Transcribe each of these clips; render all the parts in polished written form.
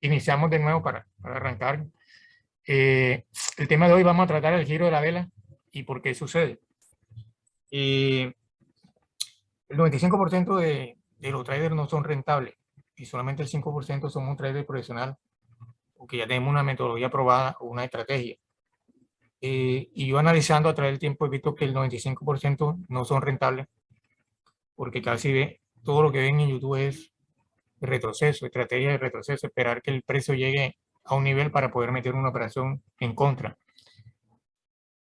iniciamos de nuevo para arrancar. El tema de hoy vamos a tratar el giro de la vela y por qué sucede. El 95% de los traders no son rentables y solamente el 5% son un trader profesional o que ya tenemos una metodología probada o una estrategia. Y yo analizando a través del tiempo he visto que el 95% no son rentables porque casi todo lo que ven en YouTube es retroceso, estrategia de retroceso, esperar que el precio llegue a un nivel para poder meter una operación en contra.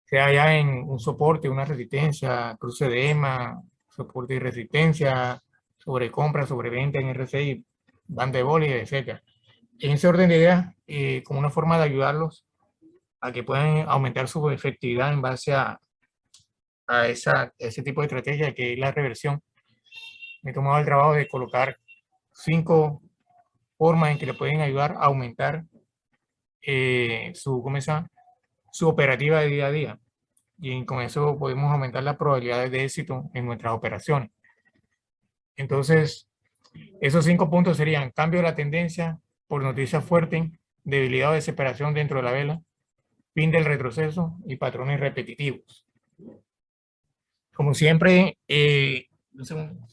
Sea ya en un soporte, una resistencia, cruce de EMA, soporte y resistencia, sobre compra, sobre venta en RSI, banda de Bollinger, etc. En ese orden de ideas, como una forma de ayudarlos a que puedan aumentar su efectividad en base a ese tipo de estrategia que es la reversión, me he tomado el trabajo de colocar 5 formas en que le pueden ayudar a aumentar su operativa de día a día. Y con eso podemos aumentar las probabilidades de éxito en nuestras operaciones. Entonces, esos 5 puntos serían cambio de la tendencia por noticias fuertes, debilidad o desesperación dentro de la vela, fin del retroceso y patrones repetitivos. Como siempre, un segundo.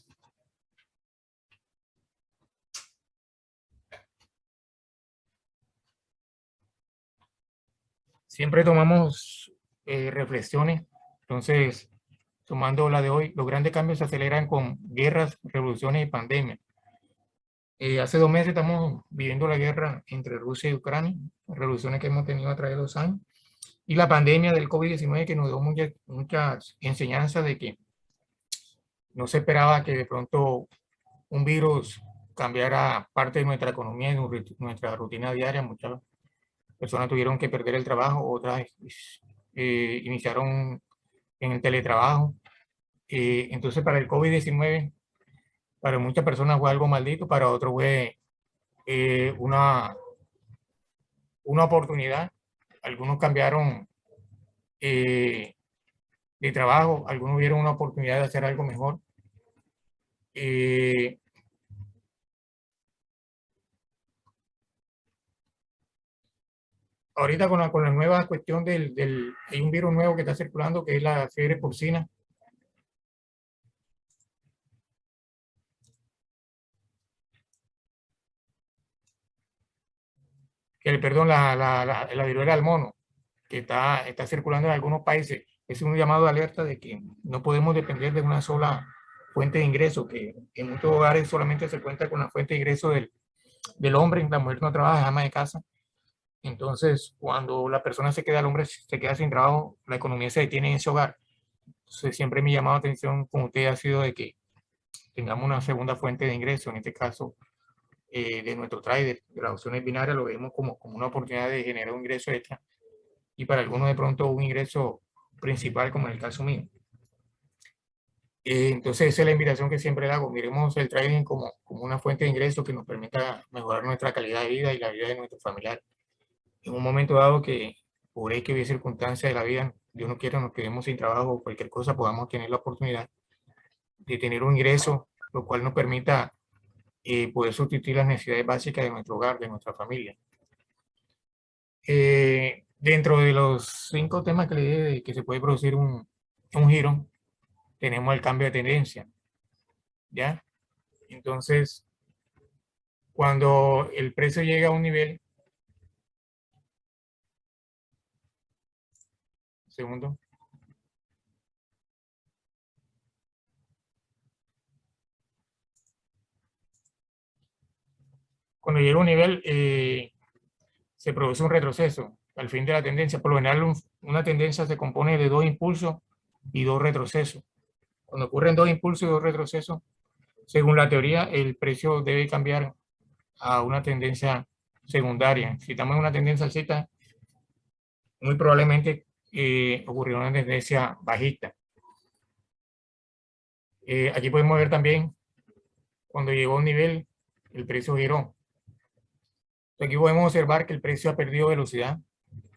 Siempre tomamos reflexiones. Entonces, tomando la de hoy, los grandes cambios se aceleran con guerras, revoluciones y pandemias. Hace 2 meses estamos viviendo la guerra entre Rusia y Ucrania, revoluciones que hemos tenido a través de los años, y la pandemia del COVID-19 que nos dio muchas enseñanzas de que no se esperaba que de pronto un virus cambiara parte de nuestra economía y nuestra rutina diaria. Muchas personas tuvieron que perder el trabajo, otras iniciaron en el teletrabajo. Entonces, para el COVID-19, para muchas personas fue algo maldito, para otros fue una oportunidad. Algunos cambiaron de trabajo, algunos vieron una oportunidad de hacer algo mejor. Ahorita con la nueva cuestión hay un virus nuevo que está circulando, que es la fiebre porcina. Perdón, la viruela del mono, que está circulando en algunos países. Es un llamado de alerta de que no podemos depender de una sola fuente de ingreso, que en muchos hogares solamente se cuenta con la fuente de ingreso del hombre, la mujer no trabaja, es ama de casa. Entonces, cuando la persona se queda, el hombre se queda sin trabajo, la economía se detiene en ese hogar. Entonces, siempre mi llamado a atención con usted ha sido de que tengamos una segunda fuente de ingreso, en este caso de nuestro trader, de las opciones binarias, lo vemos como una oportunidad de generar un ingreso extra y para algunos de pronto un ingreso principal, como en el caso mío. Entonces, esa es la invitación que siempre hago. Miremos el trading como una fuente de ingreso que nos permita mejorar nuestra calidad de vida y la vida de nuestros familiares. En un momento dado que por X o Y circunstancias de la vida, Dios no quiera, nos quedemos sin trabajo o cualquier cosa, podamos tener la oportunidad de tener un ingreso, lo cual nos permita poder sustituir las necesidades básicas de nuestro hogar, de nuestra familia. Dentro de los 5 temas que le dije de que se puede producir un giro, tenemos el cambio de tendencia, ¿ya? Entonces, cuando el precio llega a un nivel, segundo, cuando llega a un nivel, se produce un retroceso al fin de la tendencia. Por lo general, una tendencia se compone de 2 impulsos y 2 retrocesos. Cuando ocurren 2 impulsos y 2 retrocesos, según la teoría, el precio debe cambiar a una tendencia secundaria. Si estamos en una tendencia alcista, muy probablemente ocurrió una tendencia bajista. Aquí podemos ver también cuando llegó a un nivel, el precio giró. Aquí podemos observar que el precio ha perdido velocidad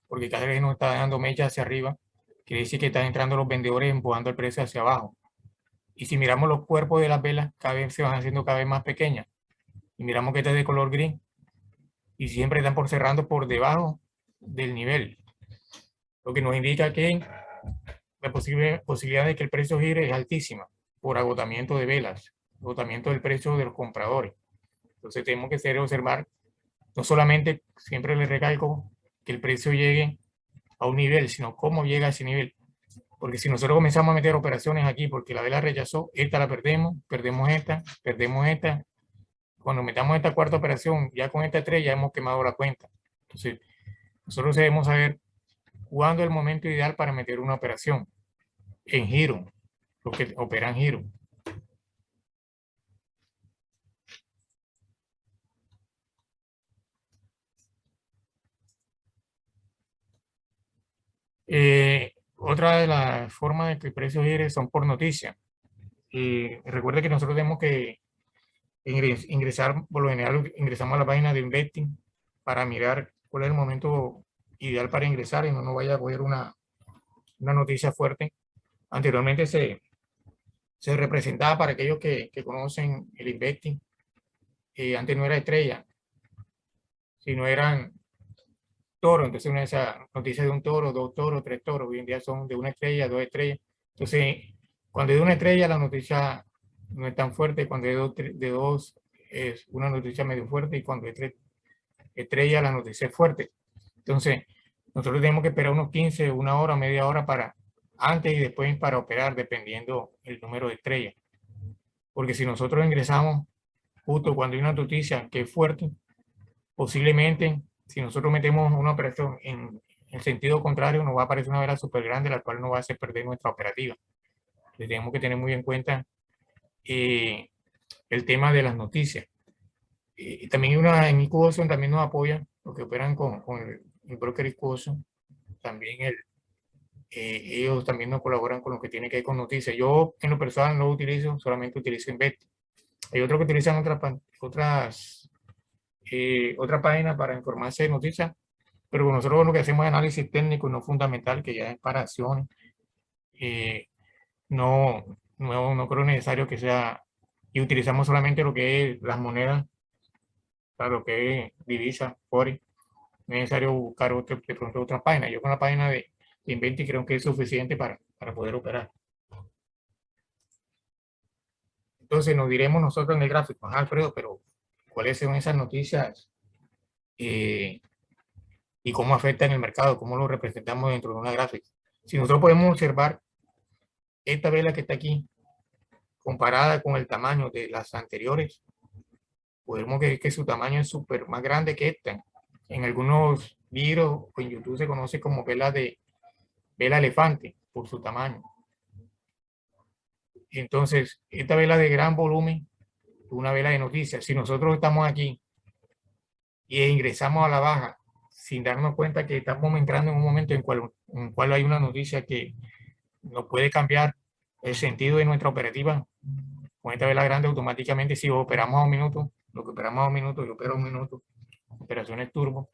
porque cada vez nos está dando mecha hacia arriba. Quiere decir que están entrando los vendedores empujando el precio hacia abajo. Y si miramos los cuerpos de las velas, cada vez se van haciendo cada vez más pequeñas. Y miramos que este es de color gris. y siempre están cerrando por debajo del nivel, lo que nos indica que la posibilidad de que el precio gire es altísima por agotamiento de velas, agotamiento del precio de los compradores. Entonces tenemos que observar, no solamente, siempre les recalco, que el precio llegue a un nivel, sino cómo llega a ese nivel. Porque si nosotros comenzamos a meter operaciones aquí porque la vela rechazó, esta la perdemos, perdemos esta, perdemos esta. Cuando metamos esta cuarta operación, ya con esta 3 ya hemos quemado la cuenta. Entonces, nosotros debemos saber cuándo es el momento ideal para meter una operación en giro, los que operan giro. Otra de las formas de que el precio gire son por noticia. Recuerde que nosotros tenemos que ingresar, por lo general ingresamos a la página de Investing para mirar cuál es el momento ideal para ingresar y no nos vaya a coger una noticia fuerte. Anteriormente se representaba, para aquellos que conocen el Investing, antes no era estrella, sino eran toros. Entonces una de esas noticias de un toro, 2 toros, 3 toros, hoy en día son de 1 estrella, 2 estrellas. Entonces, cuando es de 1 estrella, la noticia no es tan fuerte. Cuando es de 2 es una noticia medio fuerte, y cuando es 3 estrellas, la noticia es fuerte. Entonces, nosotros tenemos que esperar unos 15, 1 hora, media hora para antes y después para operar, dependiendo el número de estrellas. Porque si nosotros ingresamos justo cuando hay una noticia que es fuerte, posiblemente, si nosotros metemos una operación en el sentido contrario, nos va a aparecer una vela súper grande, la cual nos va a hacer perder nuestra operativa. Entonces, tenemos que tener muy en cuenta el tema de las noticias. También en IQ también nos apoya, los que operan con el broker IQ. También ellos también nos colaboran con lo que tiene que ver con noticias. Yo en lo personal no lo utilizo, solamente utilizo Invest. Hay otros que utilizan otra página para informarse de noticias, pero nosotros lo que hacemos es análisis técnico y no fundamental, que ya es para acciones. No creo necesario que sea, y utilizamos solamente lo que es las monedas, para lo que es divisa, forex. No es necesario buscar de pronto otra página. Yo con la página de Inventi creo que es suficiente para poder operar. Entonces nos diremos nosotros en el gráfico, Alfredo, pero ¿cuáles son esas noticias y cómo afectan el mercado? ¿Cómo lo representamos dentro de una gráfica? Si nosotros podemos observar esta vela que está aquí, comparada con el tamaño de las anteriores, podemos ver que su tamaño es súper más grande que esta. En algunos videos o en YouTube se conoce como vela elefante por su tamaño. Entonces, esta vela de gran volumen, una vela de noticias. Si nosotros estamos aquí y ingresamos a la baja sin darnos cuenta que estamos entrando en un momento en cual hay una noticia que nos puede cambiar el sentido de nuestra operativa, con esta vela grande automáticamente, si operamos a 1 minuto, lo que operamos a 1 minuto, yo opero a 1 minuto, operaciones turbo,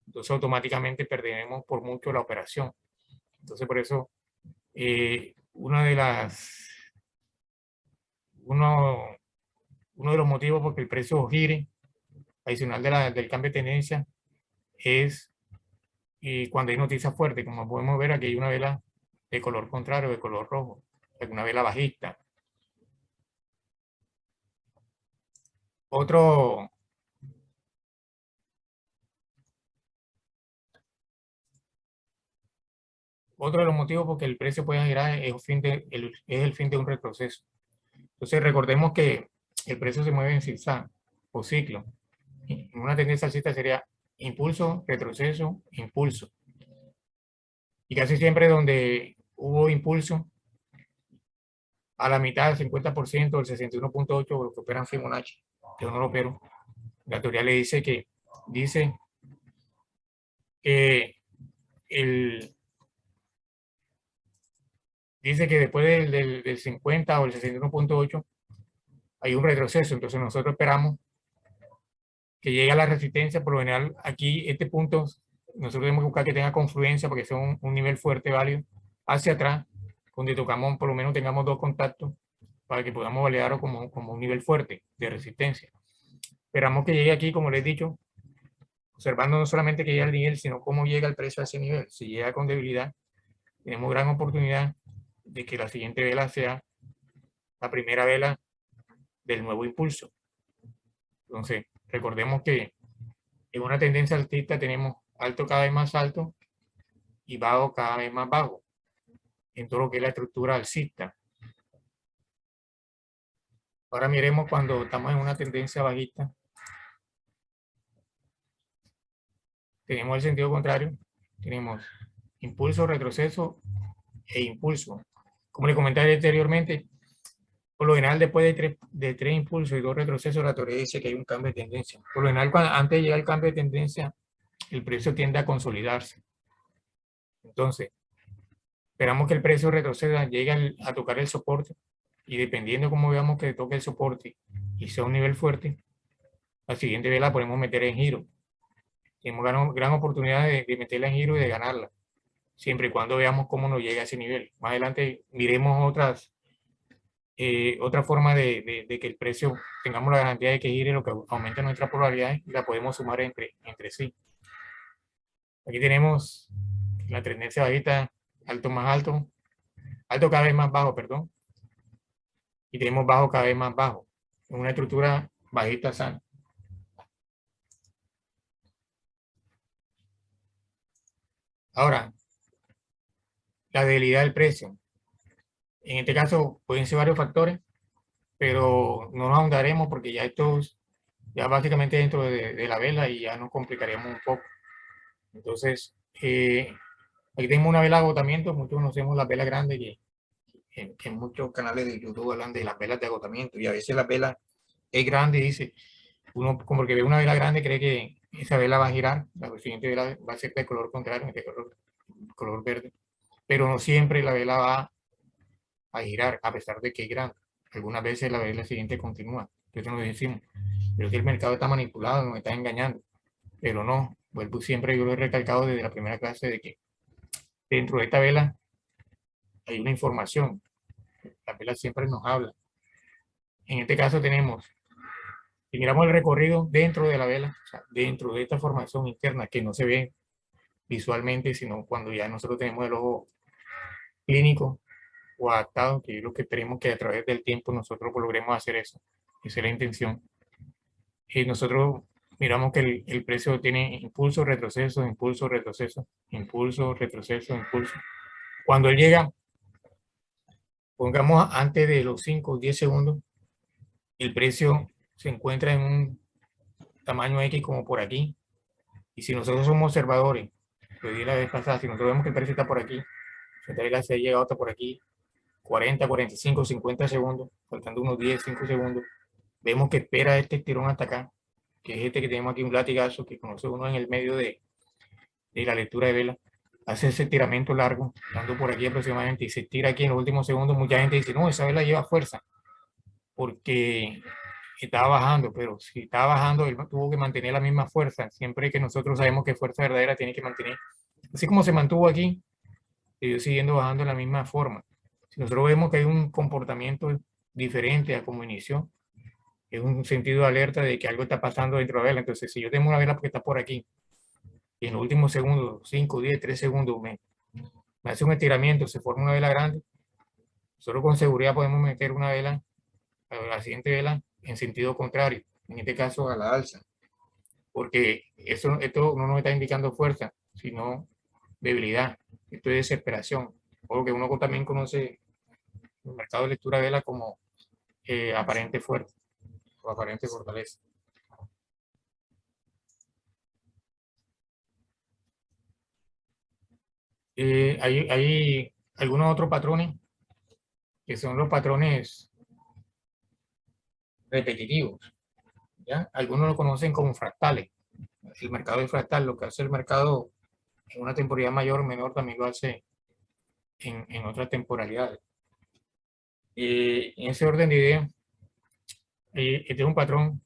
entonces automáticamente perderemos por mucho la operación. Entonces por eso uno de los motivos por que el precio gire, adicional del cambio de tendencia, es cuando hay noticias fuertes, como podemos ver aquí hay una vela de color contrario, de color rojo, una vela bajista. Otro de los motivos por que el precio puede girar es el fin de un retroceso. Entonces recordemos que el precio se mueve en zigzag o ciclo. Una tendencia alcista sería impulso, retroceso, impulso. Y casi siempre donde hubo impulso, a la mitad, del 50%, del 61.8%, lo que operan Fibonacci, yo no lo opero, la teoría le dice que después del 50 o el 61.8 hay un retroceso. Entonces nosotros esperamos que llegue a la resistencia. Por lo general, aquí este punto, nosotros tenemos que buscar que tenga confluencia porque sea un nivel fuerte, válido, hacia atrás, donde tocamos, por lo menos tengamos 2 contactos para que podamos validarlo como un nivel fuerte de resistencia. Esperamos que llegue aquí, como les he dicho, observando no solamente que llega al nivel, sino cómo llega el precio a ese nivel. Si llega con debilidad, tenemos gran oportunidad de que la siguiente vela sea la primera vela del nuevo impulso. Entonces, recordemos que en una tendencia alcista tenemos alto cada vez más alto y bajo cada vez más bajo en todo lo que es la estructura alcista. Ahora miremos cuando estamos en una tendencia bajista. Tenemos el sentido contrario. Tenemos impulso, retroceso e impulso. Como le comenté anteriormente, por lo general después de tres impulsos y dos retrocesos, la teoría dice que hay un cambio de tendencia. Por lo general, antes de llegar al cambio de tendencia, el precio tiende a consolidarse. Entonces, esperamos que el precio retroceda, llegue a tocar el soporte y dependiendo cómo veamos que toque el soporte y sea un nivel fuerte, la siguiente vela podemos meter en giro. Tenemos gran oportunidad de meterla en giro y de ganarla, siempre y cuando veamos cómo nos llega a ese nivel. Más adelante miremos otra forma de que el precio tengamos la garantía de que gire, lo que aumenta nuestras probabilidades y la podemos sumar entre sí. Aquí tenemos la tendencia bajista, alto más alto, alto cada vez más bajo, perdón, y tenemos bajo cada vez más bajo, en una estructura bajista sana. Ahora, la debilidad del precio. En este caso pueden ser varios factores, pero no nos ahondaremos porque ya estos, ya básicamente dentro de la vela y ya nos complicaríamos un poco. Entonces, aquí tenemos una vela de agotamiento, muchos conocemos las velas grandes que en muchos canales de YouTube hablan de las velas de agotamiento y a veces la vela es grande y dice, uno como que ve una vela grande cree que esa vela va a girar, la siguiente vela va a ser de color contrario, de color verde, pero no siempre la vela va a girar a pesar de que es grande. Algunas veces la vela siguiente continúa, entonces nos decimos, pero que el mercado está manipulado, nos está engañando, pero no, vuelvo siempre, yo lo he recalcado desde la primera clase de que dentro de esta vela hay una información, la vela siempre nos habla. En este caso tenemos, si miramos el recorrido dentro de la vela, o sea, dentro de esta formación interna que no se ve visualmente, sino cuando ya nosotros tenemos el ojo clínico o adaptado, que es lo que esperemos que a través del tiempo nosotros logremos hacer eso. Esa es la intención. Y nosotros miramos que el precio tiene impulso, retroceso, impulso, retroceso, impulso, retroceso, impulso. Cuando él llega, pongamos antes de los 5 o 10 segundos, el precio se encuentra en un tamaño X como por aquí. Y si nosotros somos observadores, lo dije la vez pasada, si nosotros vemos que el precio está por aquí, se ha llegado hasta por aquí, 40, 45, 50 segundos, faltando unos 10, 5 segundos, vemos que espera este tirón hasta acá, que es este que tenemos aquí, un latigazo que conoce uno en el medio de la lectura de vela, hace ese tiramiento largo, dando por aquí aproximadamente, y se tira aquí en los últimos segundos. Mucha gente dice, no, esa vela lleva fuerza, porque estaba bajando, pero si estaba bajando, él tuvo que mantener la misma fuerza, siempre que nosotros sabemos que fuerza verdadera tiene que mantener, así como se mantuvo aquí, siguiendo bajando de la misma forma. Si nosotros vemos que hay un comportamiento diferente a como inició, es un sentido de alerta de que algo está pasando dentro de la vela. Entonces, si yo tengo una vela porque está por aquí, y en los últimos segundos, 5, 10, 3 segundos, me hace un estiramiento, se forma una vela grande, nosotros con seguridad podemos meter una vela, la siguiente vela, en sentido contrario, en este caso a la alza, porque esto no nos está indicando fuerza, sino debilidad, esto es desesperación, o lo que uno también conoce en el mercado de lectura de vela como aparente fuerza o aparente fortaleza. Hay algunos otros patrones que son los patrones repetitivos, ¿ya? Algunos lo conocen como fractales. El mercado de fractal, lo que hace el mercado en una temporalidad mayor o menor, también lo hace en otras temporalidades. En ese orden de ideas, este es un patrón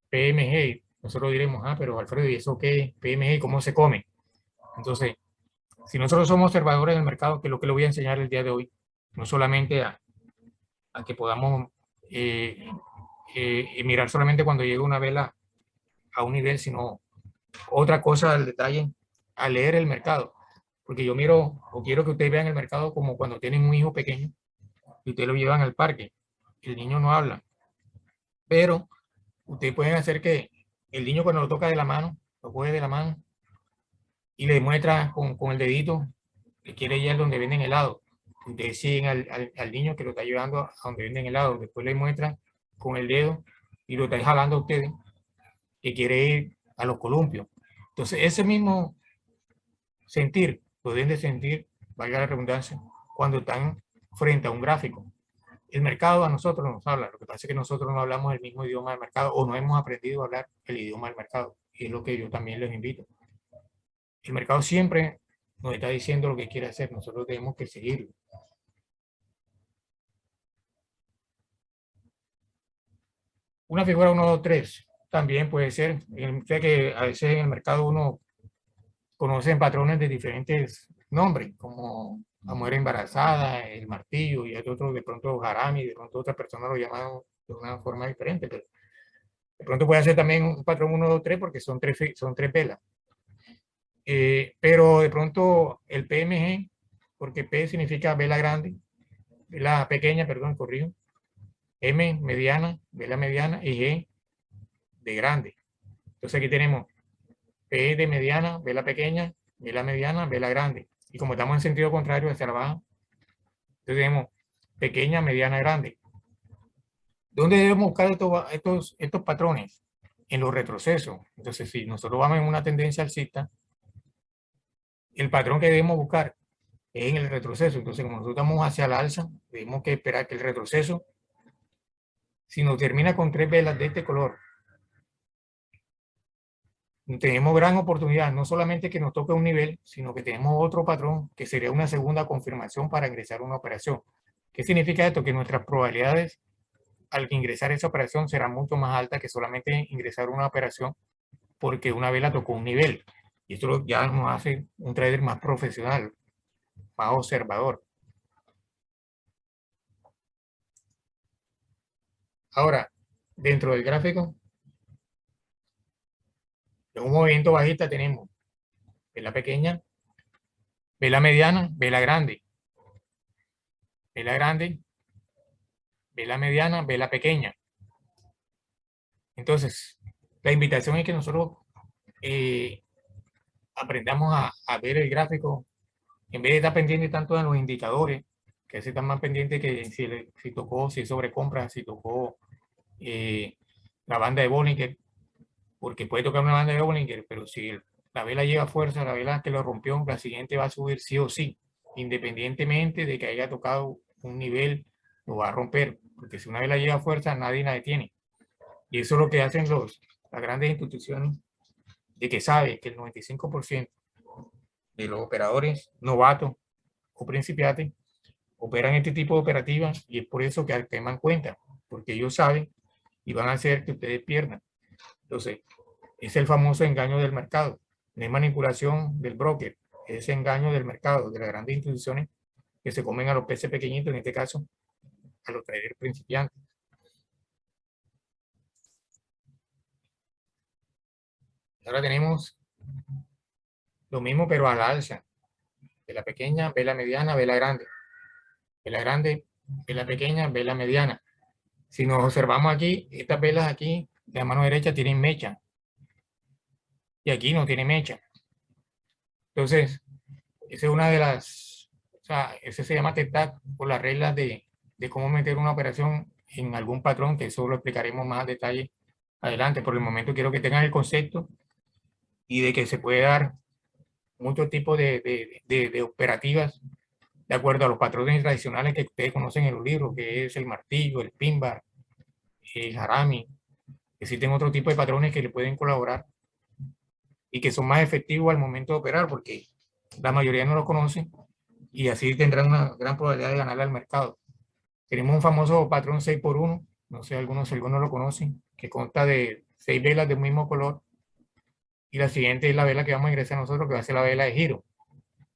PMG. Nosotros diremos, pero Alfredo, ¿y eso qué? PMG, ¿cómo se come? Entonces, si nosotros somos observadores del mercado, que es lo que le voy a enseñar el día de hoy, no solamente a que podamos mirar solamente cuando llega una vela a un nivel, sino otra cosa al detalle, a leer el mercado. Porque yo miro, o quiero que ustedes vean el mercado como cuando tienen un hijo pequeño y ustedes lo llevan al parque. El niño no habla, pero ustedes pueden hacer que el niño cuando lo toca de la mano, lo coge de la mano y le muestra con el dedito que quiere ir a donde venden helado. Ustedes siguen al niño que lo está llevando a donde venden helado. Después le muestra con el dedo y lo está jalando a ustedes que quiere ir a los columpios. Entonces, ese mismo sentir, lo deben de sentir, valga la redundancia, cuando están frente a un gráfico. El mercado a nosotros nos habla, lo que pasa es que nosotros no hablamos el mismo idioma del mercado o no hemos aprendido a hablar el idioma del mercado, y es lo que yo también les invito. El mercado siempre nos está diciendo lo que quiere hacer, nosotros tenemos que seguirlo. Una figura 1, 2, 3 también puede ser, sé que a veces en el mercado uno conoce patrones de diferentes nombres, como la mujer embarazada, el martillo, y hay otros de pronto jarami, de pronto otras personas lo llaman de una forma diferente, pero de pronto puede ser también un patrón 1, 2, 3 porque son tres velas. Pero de pronto el PMG, porque P significa vela grande, vela pequeña, perdón, corrijo, M mediana, vela mediana y G de grande. Entonces aquí tenemos P de mediana, vela pequeña, vela mediana, vela grande. Y como estamos en sentido contrario hacia abajo, entonces tenemos pequeña, mediana, grande. ¿Dónde debemos buscar estos patrones? En los retrocesos. Entonces, si nosotros vamos en una tendencia alcista, el patrón que debemos buscar es en el retroceso. Entonces, como nosotros estamos hacia la alza, debemos que esperar que el retroceso, si nos termina con 3 velas de este color, tenemos gran oportunidad, no solamente que nos toque un nivel, sino que tenemos otro patrón que sería una segunda confirmación para ingresar una operación. ¿Qué significa esto? Que nuestras probabilidades al ingresar esa operación serán mucho más altas que solamente ingresar una operación porque una vela tocó un nivel. Y esto ya nos hace un trader más profesional, más observador. Ahora, dentro del gráfico, en un movimiento bajista tenemos vela pequeña, vela mediana, vela grande, vela mediana, vela pequeña. Entonces, la invitación es que nosotros aprendamos a ver el gráfico en vez de estar pendiente tanto de los indicadores, que se están más pendientes que si tocó, si sobrecompra, si tocó la banda de Bollinger, porque puede tocar una banda de Bollinger, pero si la vela lleva fuerza, la vela que lo rompió, la siguiente va a subir sí o sí, independientemente de que haya tocado un nivel, lo va a romper, porque si una vela lleva fuerza, nadie la detiene. Y eso es lo que hacen las grandes instituciones, de que sabe que el 95% de los operadores novatos o principiantes operan este tipo de operativas y es por eso que queman cuenta, porque ellos saben y van a hacer que ustedes pierdan. Entonces, es el famoso engaño del mercado, no es manipulación del broker, es engaño del mercado, de las grandes instituciones que se comen a los peces pequeñitos, en este caso, a los traders principiantes. Ahora tenemos lo mismo, pero a la alza. Vela pequeña, vela mediana, vela grande. Vela grande, vela pequeña, vela mediana. Si nos observamos aquí, estas velas aquí de la mano derecha tienen mecha. Y aquí no tiene mecha. Entonces, esa es una de las, o sea, ese se llama TETAC por las reglas de cómo meter una operación en algún patrón, que eso lo explicaremos más a detalle adelante. Por el momento quiero que tengan el concepto y de que se puede dar muchos tipos de operativas de acuerdo a los patrones tradicionales que ustedes conocen en los libros, que es el martillo, el pin bar, el harami. Existen otro tipo de patrones que le pueden colaborar y que son más efectivos al momento de operar, porque la mayoría no lo conocen y así tendrán una gran probabilidad de ganarle al mercado. Tenemos un famoso patrón 6x1, no sé, algunos lo conocen, que consta de 6 velas de un mismo color y la siguiente es la vela que vamos a ingresar nosotros, que va a ser la vela de giro.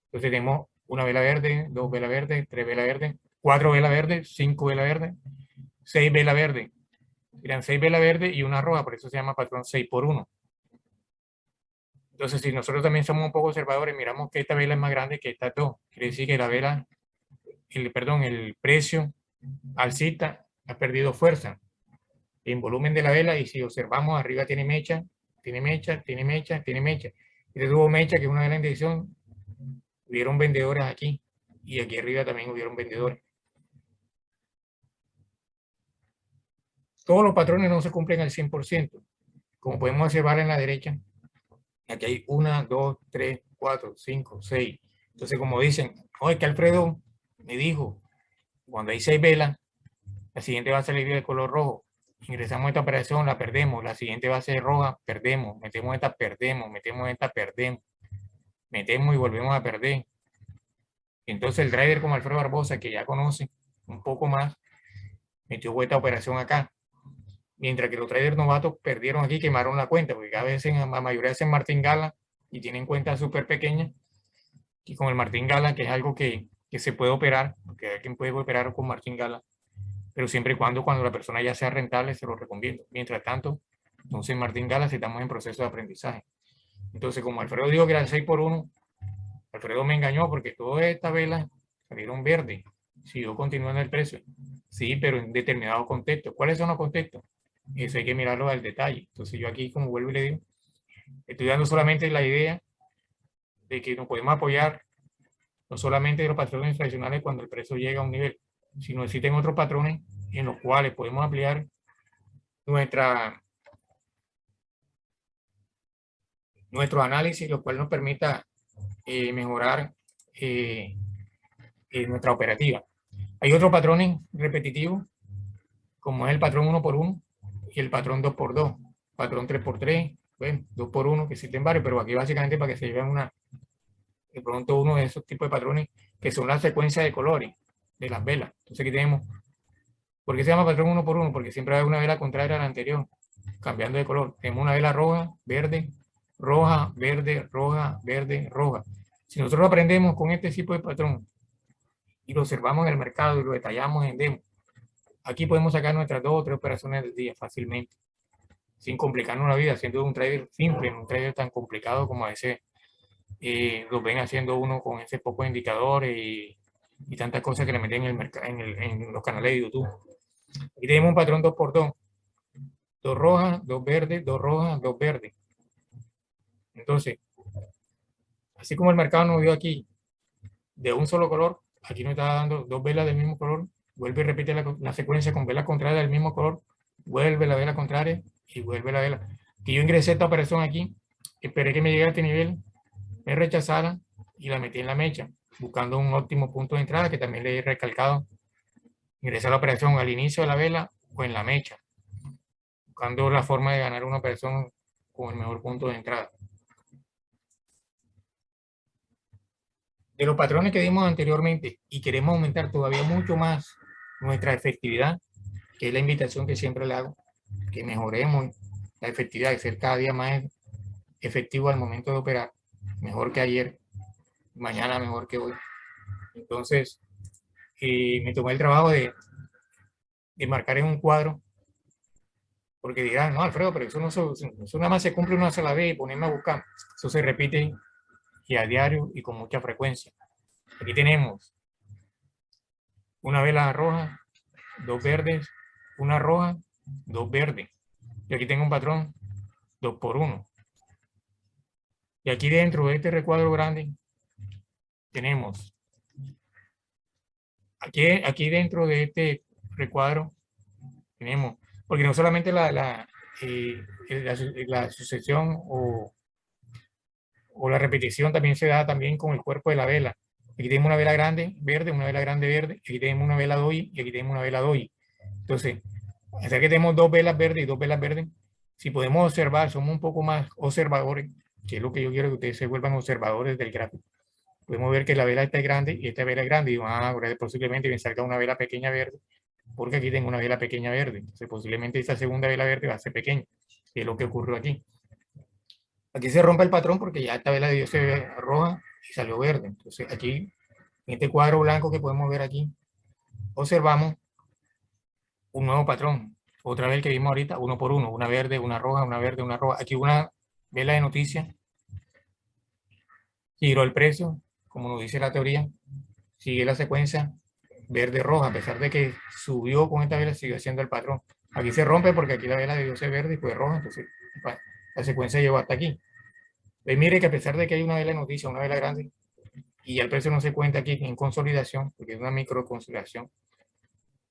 Entonces tenemos una vela verde, 2 velas verdes, 3 velas verdes, 4 velas verdes, 5 velas verdes, 6 velas verdes. Dirán 6 velas verdes y una roja, por eso se llama patrón 6x1. Entonces, si nosotros también somos un poco observadores, miramos que esta vela es más grande que estas dos. Quiere decir que la vela, el precio alcista ha perdido fuerza en volumen de la vela, y si observamos arriba tiene mecha, tiene mecha, tiene mecha, tiene mecha. Y tuvo mecha, que es una vela en dirección, hubieron vendedores aquí, y aquí arriba también hubieron vendedores. Todos los patrones no se cumplen al 100%. Como podemos observar en la derecha, aquí hay 1, 2, 3, 4, 5, 6. Entonces, como dicen, oye, que Alfredo me dijo, cuando hay 6 velas, la siguiente va a salir de color rojo. Ingresamos esta operación, la perdemos. La siguiente va a ser roja, perdemos. Metemos esta, perdemos. Metemos esta, perdemos. Metemos y volvemos a perder. Entonces el trader como Alfredo Barbosa, que ya conoce un poco más, metió esta operación acá. Mientras que los traders novatos perdieron aquí, quemaron la cuenta, porque cada vez la mayoría hacen martingala y tienen cuentas súper pequeñas. Y con el martingala, que es algo que se puede operar, porque hay quien puede operar con martingala, pero siempre y cuando la persona ya sea rentable, se lo recomiendo. Mientras tanto, entonces martingala, si estamos en proceso de aprendizaje. Entonces, como Alfredo dijo que era 6 por 1, Alfredo me engañó porque todas estas velas salieron verdes. Siguió continuando el precio. Sí, pero en determinados contextos. ¿Cuáles son los contextos? Eso hay que mirarlo al detalle. Entonces yo aquí, como vuelvo y le digo, estoy dando solamente la idea de que nos podemos apoyar no solamente de los patrones tradicionales cuando el precio llega a un nivel, sino existen otros patrones en los cuales podemos ampliar nuestro análisis, lo cual nos permita mejorar nuestra operativa. Hay otros patrones repetitivos, como es el patrón 1 por 1 y el patrón 2 por 2, patrón 3 por 3, bueno, 2 por 1, que existen varios, pero aquí básicamente para que se lleven de pronto uno de esos tipos de patrones que son la secuencia de colores de las velas. Entonces aquí tenemos, ¿por qué se llama patrón 1 por 1? Porque siempre hay una vela contraria a la anterior, cambiando de color. Tenemos una vela roja, verde, roja, verde, roja, verde, roja. Si nosotros aprendemos con este tipo de patrón y lo observamos en el mercado y lo detallamos en demo, aquí podemos sacar nuestras 2 o 3 operaciones del día fácilmente, sin complicarnos la vida, siendo un trader simple, un trader tan complicado como a veces lo ven haciendo uno con ese poco indicadores y tantas cosas que le meten en los canales de YouTube. Aquí tenemos un patrón 2 por 2, 2 rojas, 2 verdes, 2 rojas, 2 verdes. Entonces, así como el mercado nos dio aquí de un solo color, aquí nos está dando 2 velas del mismo color, vuelve y repite la secuencia con velas contrarias del mismo color, vuelve la vela contraria y vuelve la vela. Que yo ingresé esta operación aquí, esperé que me llegara a este nivel, me rechazara y la metí en la mecha, buscando un óptimo punto de entrada, que también le he recalcado. Ingresé a la operación al inicio de la vela o en la mecha, buscando la forma de ganar una operación con el mejor punto de entrada. De los patrones que dimos anteriormente y queremos aumentar todavía mucho más nuestra efectividad, que es la invitación que siempre le hago, que mejoremos la efectividad, de ser cada día más efectivo al momento de operar, mejor que ayer, mañana mejor que hoy. Entonces, me tomé el trabajo de marcar en un cuadro, porque dirán, no, Alfredo, pero eso nada más se cumple una sola vez y ponerme a buscar. Eso se repite y a diario y con mucha frecuencia. Aquí tenemos una vela roja, 2 verdes, una roja, 2 verdes. Y aquí tengo un patrón 2 por 1. Y aquí dentro de este recuadro grande tenemos, aquí dentro de este recuadro tenemos, porque no solamente la sucesión o la repetición también se da también con el cuerpo de la vela. Aquí tenemos una vela grande verde, una vela grande verde, aquí tenemos una vela doji y aquí tenemos una vela doji. Entonces, hasta que tenemos 2 velas verdes y 2 velas verdes, si podemos observar, somos un poco más observadores, que es lo que yo quiero que ustedes se vuelvan observadores del gráfico. Podemos ver que la vela está grande y esta vela es grande, y digo, ahora posiblemente me salga una vela pequeña verde, porque aquí tengo una vela pequeña verde. Entonces, posiblemente esta segunda vela verde va a ser pequeña, que es lo que ocurrió aquí. Aquí se rompe el patrón porque ya esta vela dio roja y salió verde. Entonces aquí, en este cuadro blanco que podemos ver aquí, observamos un nuevo patrón. Otra vez que vimos ahorita, 1 por 1, una verde, una roja, una verde, una roja. Aquí una vela de noticias giró el precio, como nos dice la teoría, sigue la secuencia verde-roja, a pesar de que subió con esta vela, sigue haciendo el patrón. Aquí se rompe porque aquí la vela debió ser verde y fue roja, entonces la secuencia llegó hasta aquí. Pues mire que a pesar de que hay una vela de noticia, una vela grande, y el precio no se cuenta aquí en consolidación, porque es una microconsolidación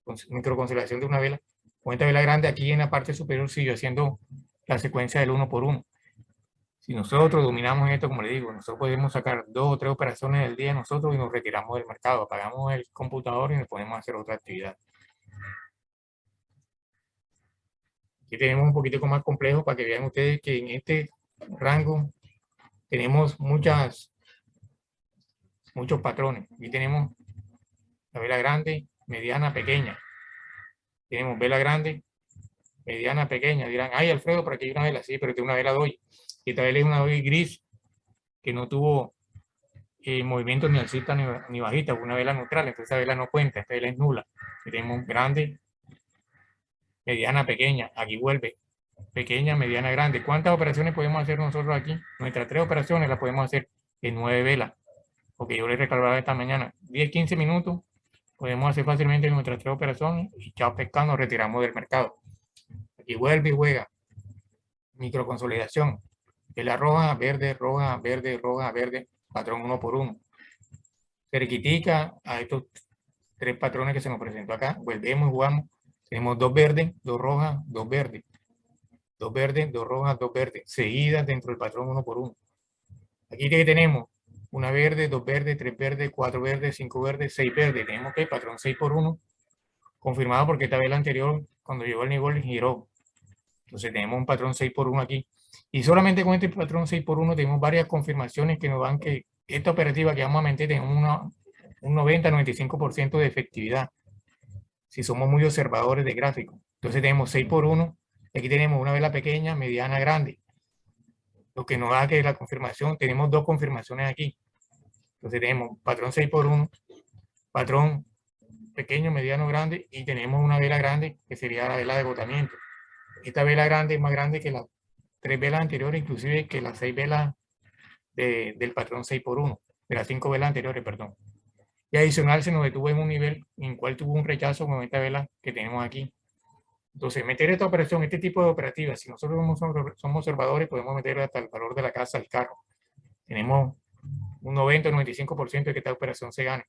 de una vela, con esta vela grande aquí en la parte superior siguió haciendo la secuencia del 1 por 1. Si nosotros dominamos esto, como le digo, nosotros podemos sacar 2 o 3 operaciones del día nosotros y nos retiramos del mercado, apagamos el computador y nos ponemos a hacer otra actividad. Aquí tenemos un poquito más complejo para que vean ustedes que en este rango tenemos muchos patrones. Aquí tenemos la vela grande, mediana, pequeña. Tenemos vela grande, mediana, pequeña. Dirán, ay, Alfredo, pero aquí hay una vela. Sí, pero tiene una vela doy. Y esta vela es una doy gris que no tuvo movimiento ni alcista ni bajista, una vela neutral. Entonces esa vela no cuenta, esta vela es nula. Tenemos grande, mediana, pequeña. Aquí vuelve pequeña, mediana, grande. ¿Cuántas operaciones podemos hacer nosotros aquí? Nuestras 3 operaciones las podemos hacer en 9 velas. Porque yo les recalcaba esta mañana, 10, 15 minutos, podemos hacer fácilmente nuestras 3 operaciones y chao pescado, nos retiramos del mercado. Aquí vuelve y juega. Microconsolidación. Vela roja, verde, roja, verde, roja, verde. Patrón 1 por 1. Cerquitica a estos 3 patrones que se nos presentó acá. Volvemos y jugamos. Tenemos 2 verdes, 2 rojas, 2 verdes. 2 verdes, 2 rojas, 2 verdes. Seguidas dentro del patrón 1 por 1. Aquí que tenemos una verde, 2 verdes, 3 verdes, 4 verdes, 5 verdes, 6 verdes. Tenemos que patrón 6 por 1 confirmado porque esta vela anterior, cuando llegó al nivel, giró. Entonces tenemos un patrón 6 por 1 aquí. Y solamente con este patrón 6 por 1 tenemos varias confirmaciones que nos dan que esta operativa que vamos a meter tenemos un 90-95% de efectividad. Si somos muy observadores de gráfico. Entonces tenemos 6 por 1. Aquí tenemos una vela pequeña, mediana, grande. Lo que nos da que la confirmación, tenemos 2 confirmaciones aquí. Entonces tenemos patrón 6 por 1, patrón pequeño, mediano, grande, y tenemos una vela grande que sería la vela de agotamiento. Esta vela grande es más grande que las 3 velas anteriores, inclusive que las 6 velas del patrón 6 por 1, de las 5 velas anteriores, perdón. Y adicional se nos detuvo en un nivel en el cual tuvo un rechazo con esta vela que tenemos aquí. Entonces, meter esta operación, este tipo de operativas, si nosotros somos observadores, podemos meter hasta el valor de la casa al carro. Tenemos un 90-95% de que esta operación se gane.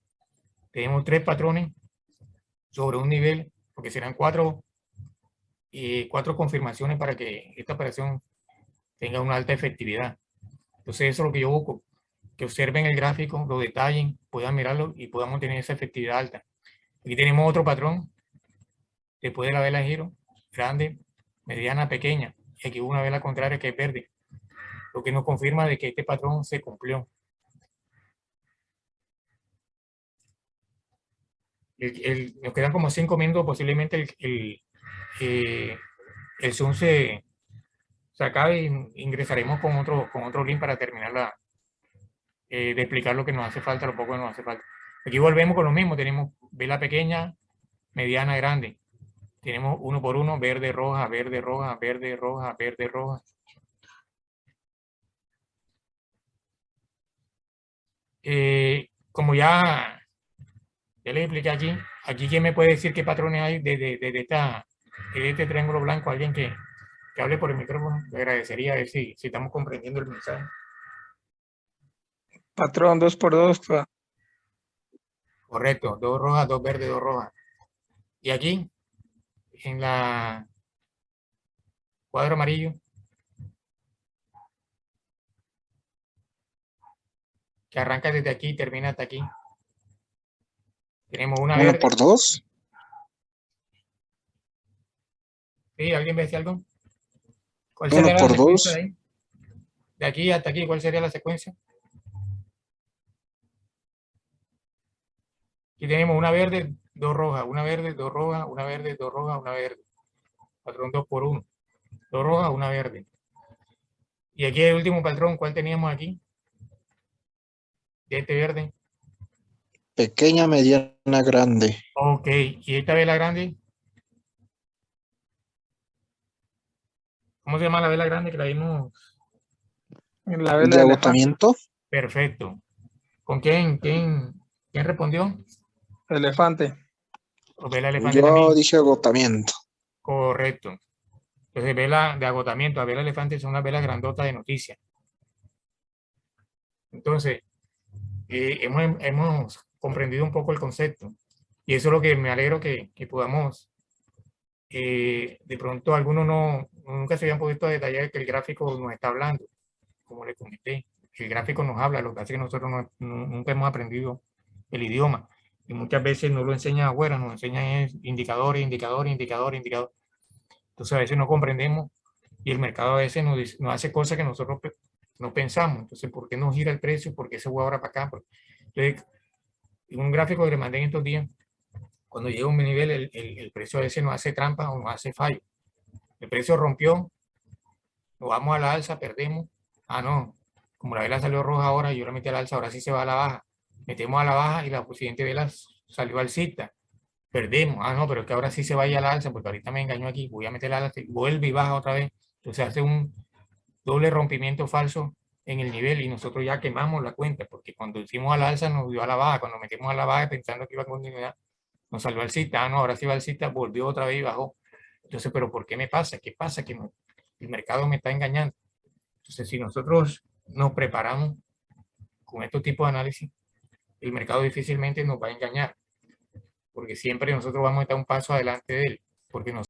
Tenemos 3 patrones sobre un nivel, porque serán 4 confirmaciones para que esta operación tenga una alta efectividad. Entonces eso es lo que yo busco, que observen el gráfico, lo detallen, puedan mirarlo y podamos tener esa efectividad alta. Aquí tenemos otro patrón, después de la vela de giro, grande, mediana, pequeña, y aquí hubo una vela contraria que es verde, lo que nos confirma de que este patrón se cumplió. Nos quedan como 5 minutos, posiblemente el Zoom se acabe y ingresaremos con otro link para terminar de explicar lo que nos hace falta, lo poco que nos hace falta. Aquí volvemos con lo mismo, tenemos vela pequeña, mediana, grande. Tenemos 1 por 1, verde, roja, verde, roja, verde, roja, verde, roja. Como ya les expliqué aquí ¿quién me puede decir qué patrones hay de este triángulo blanco? Alguien que hable por el micrófono, le agradecería a ver si estamos comprendiendo el mensaje. Patrón 2 por 2. Correcto, 2 rojas, 2 verdes, 2 rojas. Y aquí, en la cuadro amarillo, que arranca desde aquí y termina hasta aquí. Tenemos una 1 verde. por 2. ¿Sí? ¿Alguien ve algo? ¿Cuál 1 sería la por secuencia 2. de ahí? De aquí hasta aquí, ¿cuál sería la secuencia? Aquí tenemos una verde, 2 rojas, una verde, 2 rojas, una verde, 2 rojas, una verde. Patrón 2 por 1. 2 rojas, una verde. Y aquí el último patrón, ¿cuál teníamos aquí? De este verde. Pequeña, mediana, grande. Ok, ¿y esta vela grande? ¿Cómo se llama la vela grande que la vimos? La De vela de elefante. agotamiento. Perfecto. ¿Con quién respondió? Elefante. Vela elefante Yo también. dije agotamiento. Correcto. Entonces, vela de agotamiento, a vela elefante son unas velas grandotas de noticias. Entonces, hemos comprendido un poco el concepto. Y eso es lo que me alegro que podamos. De pronto, algunos nunca se habían podido detallar que el gráfico nos está hablando, como le comenté. El gráfico nos habla, lo que hace que nosotros nunca hemos aprendido el idioma. Y muchas veces no lo enseñan afuera, nos enseñan indicadores, indicadores, indicadores, indicadores. Entonces, a veces no comprendemos y el mercado a veces nos hace cosas que nosotros no pensamos. Entonces, ¿por qué no gira el precio? ¿Por qué se fue ahora para acá? Entonces, en un gráfico que le mandé en estos días, cuando llega a un nivel, el precio a veces nos hace trampa o nos hace fallo. El precio rompió, nos vamos a la alza, perdemos. Ah, no, como la vela salió roja ahora, yo la metí a la alza, ahora sí se va a la baja. Metemos a la baja y la siguiente vela salió alcista. Perdemos. Ah, no, pero es que ahora sí se vaya a la alza, porque ahorita me engañó aquí, voy a meter la alza, vuelve y baja otra vez. Entonces hace un doble rompimiento falso en el nivel y nosotros ya quemamos la cuenta, porque cuando hicimos a la alza nos dio a la baja, cuando metimos a la baja pensando que iba a continuar, nos salió alcista, ah, no, ahora sí va alcista, volvió otra vez y bajó. Entonces, ¿pero por qué me pasa? ¿Qué pasa? Que el mercado me está engañando. Entonces, si nosotros nos preparamos con estos tipos de análisis, el mercado difícilmente nos va a engañar, porque siempre nosotros vamos a estar un paso adelante de él, porque nos